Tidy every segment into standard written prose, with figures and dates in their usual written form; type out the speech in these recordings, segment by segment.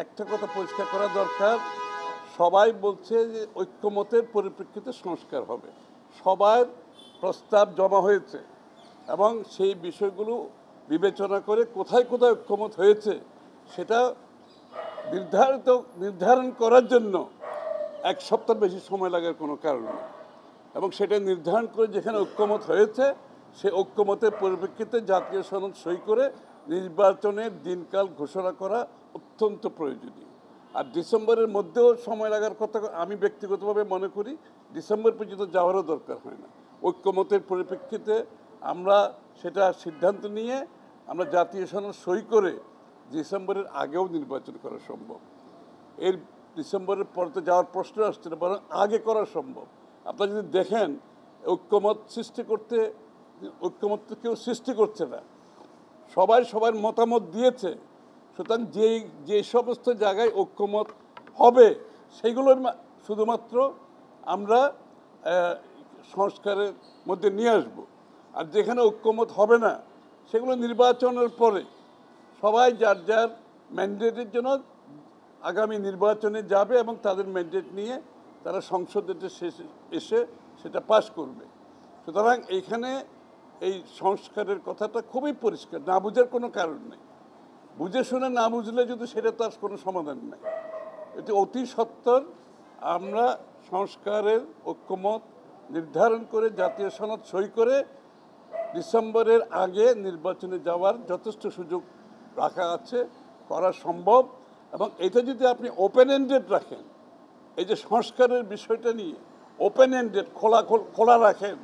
একটা কথা পরিষ্কার করা দরকার, সবাই বলছে যে ঐক্যমতের পরিপ্রেক্ষিতে সংস্কার হবে, সবার প্রস্তাব জমা হয়েছে এবং সেই বিষয়গুলো বিবেচনা করে কোথায় কোথায় ঐক্যমত হয়েছে সেটা নির্ধারণ করার জন্য এক সপ্তাহ বেশি সময় লাগার কোনো কারণ নেই এবং সেটা নির্ধারণ করে যেখানে ঐক্যমত হয়েছে সেই ঐক্যমতের পরিপ্রেক্ষিতে জাতীয় সনদ সই করে নির্বাচনের দিনকাল ঘোষণা করা অত্যন্ত প্রয়োজনীয়। আর ডিসেম্বরের মধ্যেও সময় লাগার কথা আমি ব্যক্তিগতভাবে মনে করি ডিসেম্বর পর্যন্ত যাওয়ারও দরকার হয় না। ঐক্যমতের পরিপ্রেক্ষিতে আমরা সেটা সিদ্ধান্ত নিয়ে আমরা জাতীয় সনদ সই করে ডিসেম্বরের আগেও নির্বাচন করা সম্ভব। এর ডিসেম্বরের পর তো যাওয়ার প্রশ্ন আসছে না, বরং আগে করা সম্ভব। আপনারা যদি দেখেন ঐক্যমত তো কেউ সৃষ্টি করছে না, সবাই সবার মতামত দিয়েছে। সুতরাং যে সমস্ত জায়গায় ঐক্যমত হবে সেগুলো শুধুমাত্র আমরা সংস্কারের মধ্যে নিয়ে আসব। আর যেখানে ঐক্যমত হবে না সেগুলো নির্বাচনের পরে সবাই যার যার ম্যান্ডেটের জন্য আগামী নির্বাচনে যাবে এবং তাদের ম্যান্ডেট নিয়ে তারা সংসদে এসে সেটা পাশ করবে। সুতরাং এইখানে এই সংস্কারের কথাটা খুবই পরিষ্কার, না বুঝার কোনো কারণ নেই। বুঝে শুনে না বুঝলে যদি সেটা তার কোনো সমাধান নেই। এটি অতি সত্বর আমরা সংস্কারের ঐক্যমত নির্ধারণ করে জাতীয় সনদ সই করে ডিসেম্বরের আগে নির্বাচনে যাওয়ার যথেষ্ট সুযোগ রাখা আছে, করা সম্ভব। এবং এটা যদি আপনি ওপেন এন্ডেড রাখেন, এই যে সংস্কারের বিষয়টা নিয়ে ওপেন এন্ডেড খোলা রাখেন,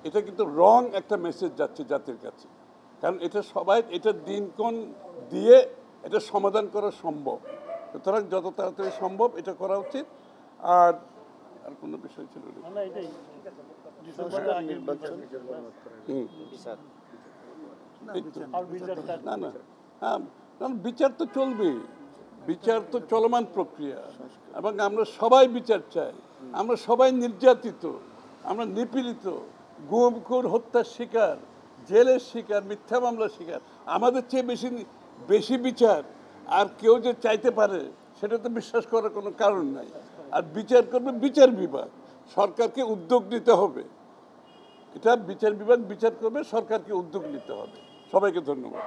এটা কিন্তু রং একটা মেসেজ যাচ্ছে জাতির কাছে। কারণ এটা দিনক্ষণ দিয়ে এটা সমাধান করা সম্ভব। সুতরাং যত তাড়াতাড়ি সম্ভব এটা করা উচিত। আর কোনো বিষয় ছিল না, না, হ্যাঁ, কারণ বিচার তো চলবেই, বিচার তো চলমান প্রক্রিয়া এবং আমরা সবাই বিচার চাই। আমরা সবাই নির্যাতিত, আমরা নিপীড়িত, গুম খুন হত্যার শিকার, জেলের শিকার, মিথ্যা মামলার শিকার। আমাদের চেয়ে বেশি বিচার আর কেউ যে চাইতে পারে সেটা তো বিশ্বাস করার কোনো কারণ নাই। আর বিচার করবে বিচার বিভাগ, সরকারকে উদ্যোগ নিতে হবে। এটা বিচার বিভাগ বিচার করবে, সরকারকে উদ্যোগ নিতে হবে। সবাইকে ধন্যবাদ।